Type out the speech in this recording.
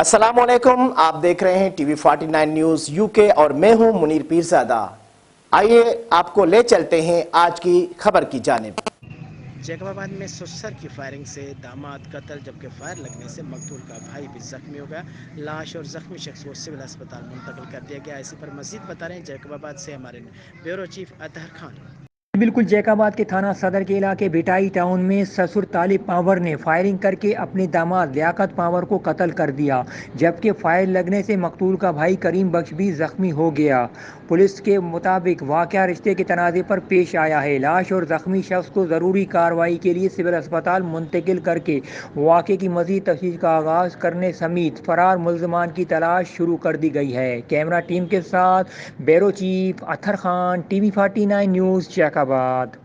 अस्सलाम वालेकुम। आप देख रहे हैं टीवी 49 न्यूज यूके और मैं हूं मुनीर पीरजादा। आइए आपको ले चलते हैं आज की खबर की जानिब। जैकबाबाद में सुसर की फायरिंग से दामाद कत्ल, जबकि फायर लगने से मकतूल का भाई भी जख्मी हो गया। लाश और जख्मी शख्स को सिविल अस्पताल मुंतकिल कर दिया गया। इसी पर मजीद बता रहे हैं जैकबाबाद से हमारे ब्यूरो चीफ अतहर खान। बिल्कुल जैकाबाद के थाना सदर के इलाके बिटाई टाउन में ससुर तालिब पावर ने फायरिंग करके अपने दामाद लियाकत पावर को कत्ल कर दिया, जबकि फायर लगने से मकतूल का भाई करीम बख्श भी जख्मी हो गया। पुलिस के मुताबिक वाक़या रिश्ते के तनाज़े पर पेश आया है। लाश और जख्मी शख्स को ज़रूरी कार्रवाई के लिए सिविल अस्पताल मुंतकिल करके वाक़े की मज़ीद तफ्तीश का आगाज़ करने समेत फ़रार मुल्ज़मान की तलाश शुरू कर दी गई है। कैमरा टीम के साथ bureau chief Athar Khan, TV 49 news Jacobabad.